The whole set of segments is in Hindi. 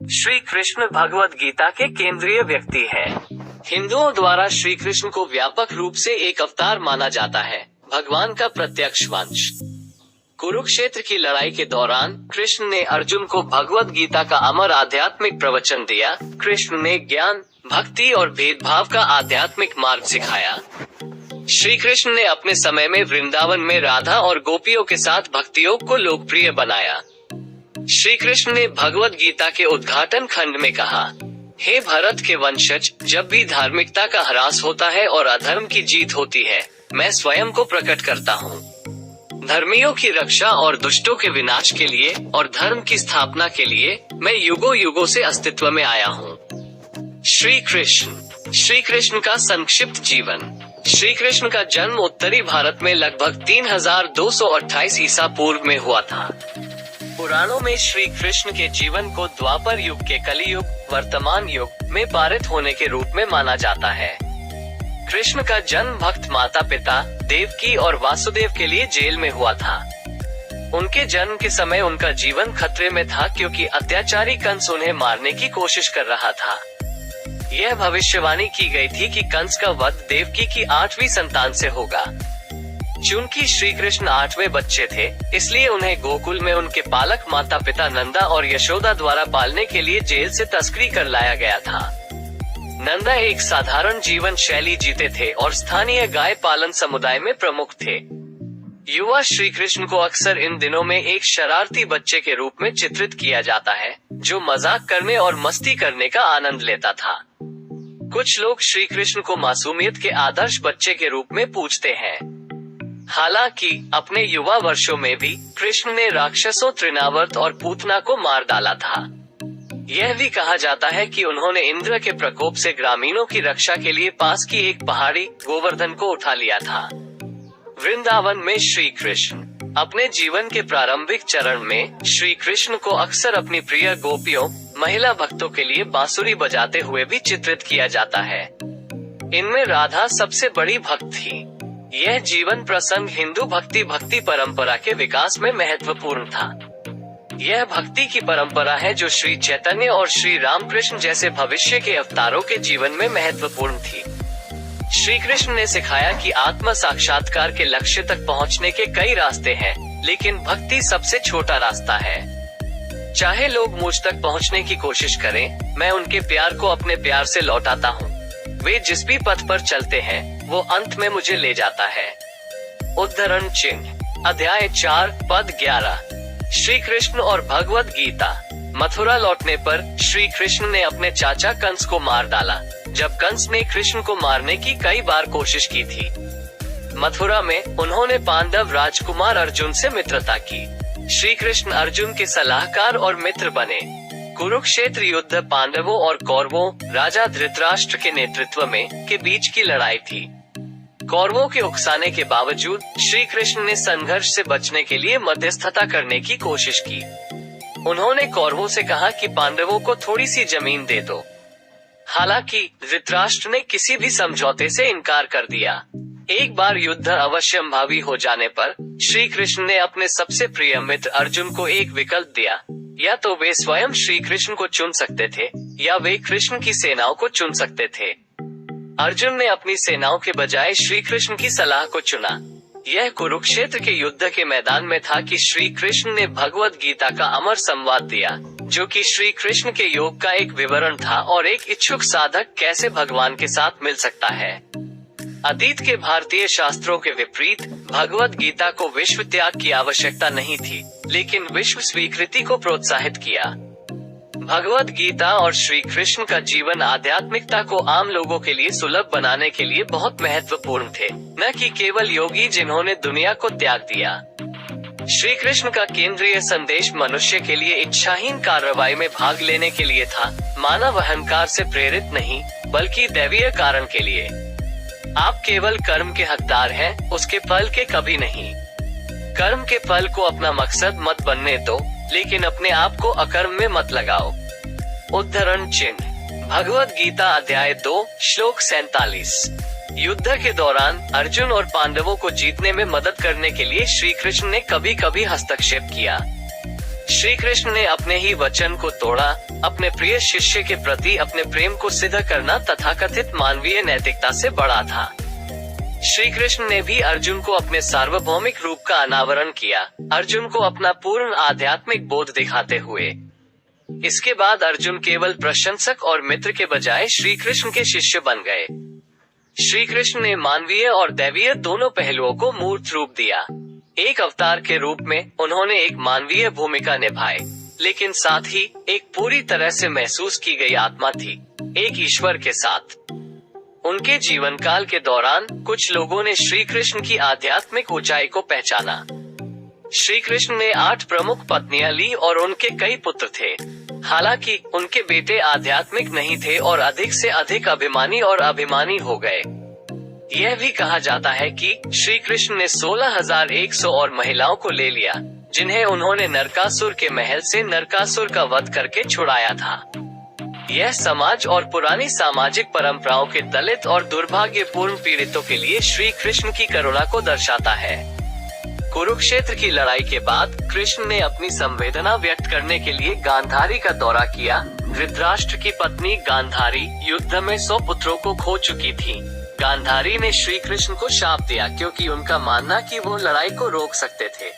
श्री कृष्ण भगवद गीता के केंद्रीय व्यक्ति है। हिंदुओं द्वारा श्री कृष्ण को व्यापक रूप से एक अवतार माना जाता है, भगवान का प्रत्यक्ष वंश। कुरुक्षेत्र की लड़ाई के दौरान कृष्ण ने अर्जुन को भगवद गीता का अमर आध्यात्मिक प्रवचन दिया। कृष्ण ने ज्ञान, भक्ति और भेदभाव का आध्यात्मिक मार्ग सिखाया। श्री कृष्ण ने अपने समय में वृंदावन में राधा और गोपियों के साथ भक्ति योग को लोकप्रिय बनाया। श्री कृष्ण ने भगवद गीता के उद्घाटन खंड में कहा, हे भरत के वंशज, जब भी धार्मिकता का ह्रास होता है और अधर्म की जीत होती है, मैं स्वयं को प्रकट करता हूँ। धर्मियों की रक्षा और दुष्टों के विनाश के लिए और धर्म की स्थापना के लिए मैं युगों युगों से अस्तित्व में आया हूँ। श्री कृष्ण का संक्षिप्त जीवन। श्री कृष्ण का जन्म उत्तरी भारत में लगभग 3228 ईसा पूर्व में हुआ था। पुराणों में श्री कृष्ण के जीवन को द्वापर युग के कली युग, वर्तमान युग में पारित होने के रूप में माना जाता है। कृष्ण का जन्म भक्त माता पिता देवकी और वासुदेव के लिए जेल में हुआ था। उनके जन्म के समय उनका जीवन खतरे में था क्योंकि अत्याचारी कंस उन्हें मारने की कोशिश कर रहा था। यह भविष्यवाणी की गई थी कि कंस का वध देवकी की 8वीं संतान से होगा। चूंकि श्री कृष्ण 8वें बच्चे थे, इसलिए उन्हें गोकुल में उनके पालक माता पिता नंदा और यशोदा द्वारा पालने के लिए जेल से तस्करी कर लाया गया था। नंदा एक साधारण जीवन शैली जीते थे और स्थानीय गाय पालन समुदाय में प्रमुख थे। युवा श्री कृष्ण को अक्सर इन दिनों में एक शरारती बच्चे के रूप में चित्रित किया जाता है, जो मजाक करने और मस्ती करने का आनंद लेता था। कुछ लोग श्री कृष्ण को मासूमियत के आदर्श बच्चे के रूप में पूजते हैं। हालांकि अपने युवा वर्षों में भी कृष्ण ने राक्षसों तृणावर्त और पूतना को मार डाला था। यह भी कहा जाता है कि उन्होंने इंद्र के प्रकोप से ग्रामीणों की रक्षा के लिए पास की एक पहाड़ी गोवर्धन को उठा लिया था। वृंदावन में श्री कृष्ण। अपने जीवन के प्रारंभिक चरण में श्री कृष्ण को अक्सर अपनी प्रिय गोपियों, महिला भक्तों के लिए बांसुरी बजाते हुए भी चित्रित किया जाता है। इनमें राधा सबसे बड़ी भक्त थी। यह जीवन प्रसंग हिंदू भक्ति परंपरा के विकास में महत्वपूर्ण था। यह भक्ति की परंपरा है जो श्री चैतन्य और श्री रामकृष्ण जैसे भविष्य के अवतारों के जीवन में महत्वपूर्ण थी। श्री कृष्ण ने सिखाया कि आत्म साक्षात्कार के लक्ष्य तक पहुंचने के कई रास्ते हैं, लेकिन भक्ति सबसे छोटा रास्ता है। चाहे लोग मुझ तक पहुंचने की कोशिश करें, मैं उनके प्यार को अपने प्यार से लौटाता हूँ। वे जिस भी पथ पर चलते हैं, वो अंत में मुझे ले जाता है। उद्धरण चिन्ह। अध्याय 4 पद 11। श्री कृष्ण और भगवद गीता। मथुरा लौटने पर श्री कृष्ण ने अपने चाचा कंस को मार डाला, जब कंस ने कृष्ण को मारने की कई बार कोशिश की थी। मथुरा में उन्होंने पांडव राजकुमार अर्जुन से मित्रता की। श्री कृष्ण अर्जुन के सलाहकार और मित्र बने। कुरुक्षेत्र युद्ध पांडवों और कौरवों, राजा धृतराष्ट्र के नेतृत्व में के बीच की लड़ाई थी। कौरवों के उकसाने के बावजूद श्री कृष्ण ने संघर्ष से बचने के लिए मध्यस्थता करने की कोशिश की। उन्होंने कौरवों से कहा कि पांडवों को थोड़ी सी जमीन दे दो। हालांकि धृतराष्ट्र ने किसी भी समझौते से इनकार कर दिया। एक बार युद्ध अवश्यंभावी हो जाने पर श्री कृष्ण ने अपने सबसे प्रिय मित्र अर्जुन को एक विकल्प दिया। या तो वे स्वयं श्री कृष्ण को चुन सकते थे, या वे कृष्ण की सेनाओं को चुन सकते थे। अर्जुन ने अपनी सेनाओं के बजाय श्री कृष्ण की सलाह को चुना। यह कुरुक्षेत्र के युद्ध के मैदान में था कि श्री कृष्ण ने भगवद गीता का अमर संवाद दिया, जो कि श्री कृष्ण के योग का एक विवरण था और एक इच्छुक साधक कैसे भगवान के साथ मिल सकता है। अतीत के भारतीय शास्त्रों के विपरीत भगवद गीता को विश्व त्याग की आवश्यकता नहीं थी, लेकिन विश्व स्वीकृति को प्रोत्साहित किया। भगवद गीता और श्री कृष्ण का जीवन आध्यात्मिकता को आम लोगों के लिए सुलभ बनाने के लिए बहुत महत्वपूर्ण थे, न कि केवल योगी जिन्होंने दुनिया को त्याग दिया। श्री कृष्ण का केंद्रीय संदेश मनुष्य के लिए इच्छाहीन कार्रवाई में भाग लेने के लिए था, मानव अहंकार से प्रेरित नहीं, बल्कि दैवीय कारण के लिए। आप केवल कर्म के हकदार हैं, उसके फल के कभी नहीं। कर्म के फल को अपना मकसद मत बनने दो, लेकिन अपने आप को अकर्म में मत लगाओ। उद्धरण चिन्ह। भगवद गीता अध्याय 2 श्लोक 47। युद्ध के दौरान अर्जुन और पांडवों को जीतने में मदद करने के लिए श्री कृष्ण ने कभी कभी हस्तक्षेप किया। श्री कृष्ण ने अपने ही वचन को तोड़ा, अपने प्रिय शिष्य के प्रति अपने प्रेम को सिद्ध करना तथाकथित मानवीय नैतिकता से बड़ा था। श्री कृष्ण ने भी अर्जुन को अपने सार्वभौमिक रूप का अनावरण किया, अर्जुन को अपना पूर्ण आध्यात्मिक बोध दिखाते हुए। इसके बाद अर्जुन केवल प्रशंसक और मित्र के बजाय श्री कृष्ण के शिष्य बन गए। श्री कृष्ण ने मानवीय और दैवीय दोनों पहलुओं को मूर्त रूप दिया। एक अवतार के रूप में उन्होंने एक मानवीय भूमिका निभाई, लेकिन साथ ही एक पूरी तरह से महसूस की गई आत्मा थी, एक ईश्वर के साथ। उनके जीवन काल के दौरान कुछ लोगों ने श्री कृष्ण की आध्यात्मिक ऊंचाई को पहचाना। श्री कृष्ण ने 8 प्रमुख पत्नियां ली और उनके कई पुत्र थे। हालांकि उनके बेटे आध्यात्मिक नहीं थे और अधिक से अधिक अभिमानी हो गए। यह भी कहा जाता है कि श्री कृष्ण ने 16,100 और महिलाओं को ले लिया, जिन्हें उन्होंने नरकासुर के महल से नरकासुर का वध करके छुड़ाया था। यह समाज और पुरानी सामाजिक परंपराओं के दलित और दुर्भाग्यपूर्ण पीड़ितों के लिए श्री कृष्ण की करुणा को दर्शाता है। कुरुक्षेत्र की लड़ाई के बाद कृष्ण ने अपनी संवेदना व्यक्त करने के लिए गांधारी का दौरा किया। धृतराष्ट्र की पत्नी गांधारी युद्ध में 100 पुत्रों को खो चुकी थी। गांधारी ने श्री कृष्ण को शाप दिया क्योंकि उनका मानना कि वो लड़ाई को रोक सकते थे।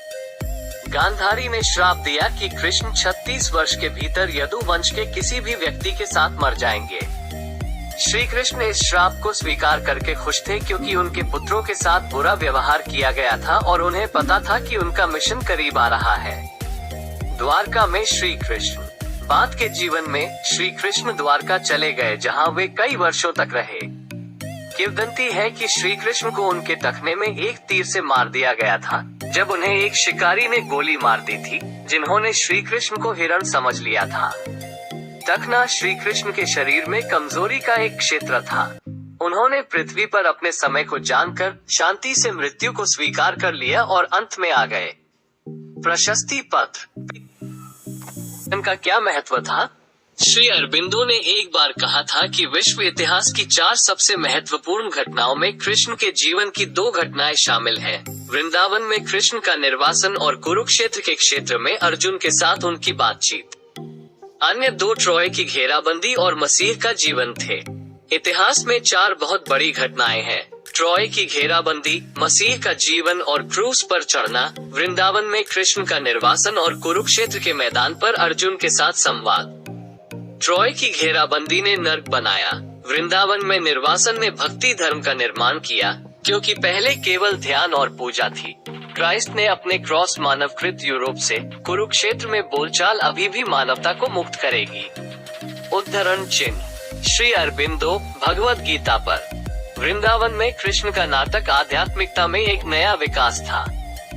गांधारी ने श्राप दिया कि कृष्ण 36 वर्ष के भीतर यदु वंश के किसी भी व्यक्ति के साथ मर जाएंगे। श्री कृष्ण इस श्राप को स्वीकार करके खुश थे क्योंकि उनके पुत्रों के साथ बुरा व्यवहार किया गया था और उन्हें पता था कि उनका मिशन करीब आ रहा है। द्वारका में श्री कृष्ण। बाद के जीवन में श्री कृष्ण द्वारका चले गए, जहाँ वे कई वर्षों तक रहे। किंवदंती है कि श्री कृष्ण को उनके टखने में एक तीर से मार दिया गया था, जब उन्हें एक शिकारी ने गोली मार दी थी, जिन्होंने श्री कृष्ण को हिरण समझ लिया था। टखना श्री कृष्ण के शरीर में कमजोरी का एक क्षेत्र था। उन्होंने पृथ्वी पर अपने समय को जानकर शांति से मृत्यु को स्वीकार कर लिया और अंत में आ गए। प्रशस्ति पत्र। इनका क्या महत्व था? श्री अरबिंदो ने एक बार कहा था कि विश्व इतिहास की 4 सबसे महत्वपूर्ण घटनाओं में कृष्ण के जीवन की 2 घटनाएं शामिल हैं। वृंदावन में कृष्ण का निर्वासन और कुरुक्षेत्र के क्षेत्र में अर्जुन के साथ उनकी बातचीत। अन्य 2 ट्रॉय की घेराबंदी और मसीह का जीवन थे। इतिहास में 4 बहुत बड़ी घटनाएं हैं: ट्रॉय की घेराबंदी, मसीह का जीवन और क्रूस पर चढ़ना, वृंदावन में कृष्ण का निर्वासन और कुरुक्षेत्र के मैदान पर अर्जुन के साथ संवाद। ट्रॉय की घेराबंदी ने नर्क बनाया। वृंदावन में निर्वासन ने भक्ति धर्म का निर्माण किया, क्योंकि पहले केवल ध्यान और पूजा थी। क्राइस्ट ने अपने क्रॉस मानवकृत यूरोप से। कुरुक्षेत्र में बोलचाल अभी भी मानवता को मुक्त करेगी। उद्धरण चिन्ह। श्री अरबिंदो भगवद गीता पर। वृंदावन में कृष्ण का नाटक आध्यात्मिकता में एक नया विकास था।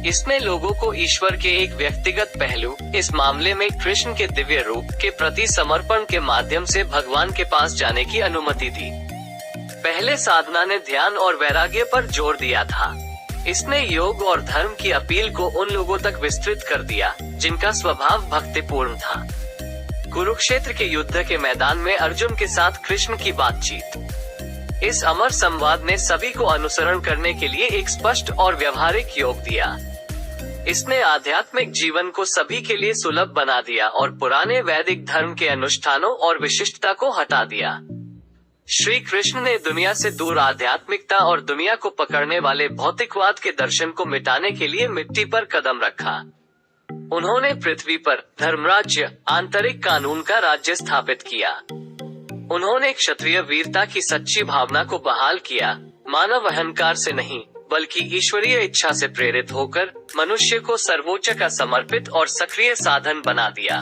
इसने लोगों को ईश्वर के एक व्यक्तिगत पहलू, इस मामले में कृष्ण के दिव्य रूप के प्रति समर्पण के माध्यम से भगवान के पास जाने की अनुमति दी। पहले साधना ने ध्यान और वैराग्य पर जोर दिया था। इसने योग और धर्म की अपील को उन लोगों तक विस्तृत कर दिया जिनका स्वभाव भक्तिपूर्ण था। कुरुक्षेत्र के युद्ध के मैदान में अर्जुन के साथ कृष्ण की बातचीत। इस अमर संवाद ने सभी को अनुसरण करने के लिए एक स्पष्ट और व्यवहारिक योग दिया। इसने आध्यात्मिक जीवन को सभी के लिए सुलभ बना दिया और पुराने वैदिक धर्म के अनुष्ठानों और विशिष्टता को हटा दिया। श्री कृष्ण ने दुनिया से दूर आध्यात्मिकता और दुनिया को पकड़ने वाले भौतिकवाद के दर्शन को मिटाने के लिए मिट्टी पर कदम रखा। उन्होंने पृथ्वी पर धर्मराज्य, आंतरिक कानून का राज्य स्थापित किया। उन्होंने क्षत्रिय वीरता की सच्ची भावना को बहाल किया, मानव अहंकार से नहीं बल्कि ईश्वरीय इच्छा से प्रेरित होकर मनुष्य को सर्वोच्च का समर्पित और सक्रिय साधन बना दिया।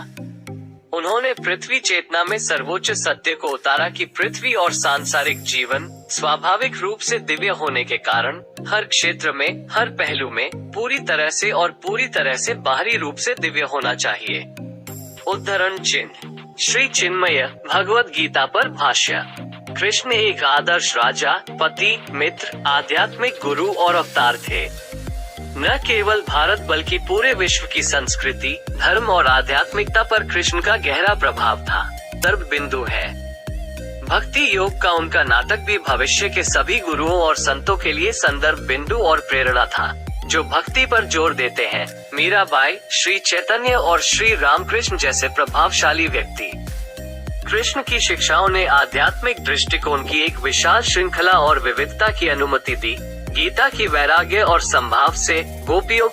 उन्होंने पृथ्वी चेतना में सर्वोच्च सत्य को उतारा कि पृथ्वी और सांसारिक जीवन स्वाभाविक रूप से दिव्य होने के कारण हर क्षेत्र में, हर पहलू में पूरी तरह से बाहरी रूप से दिव्य होना चाहिए। उद्धरण चिन्ह। श्री चिन्मय भगवद गीता पर भाष्य। कृष्ण एक आदर्श राजा, पति, मित्र, आध्यात्मिक गुरु और अवतार थे। न केवल भारत बल्कि पूरे विश्व की संस्कृति, धर्म और आध्यात्मिकता पर कृष्ण का गहरा प्रभाव था। संदर्भ बिंदु है। भक्ति योग का उनका नाटक भी भविष्य के सभी गुरुओं और संतों के लिए संदर्भ बिंदु और प्रेरणा था, जो भक्ति पर जोर देते हैं। मीराबाई, श्री चैतन्य और श्री रामकृष्ण जैसे प्रभावशाली व्यक्ति। कृष्ण की शिक्षाओं ने आध्यात्मिक दृष्टिकोण की एक विशाल श्रृंखला और विविधता की अनुमति दी। गीता की वैराग्य और संभाव से गोपियों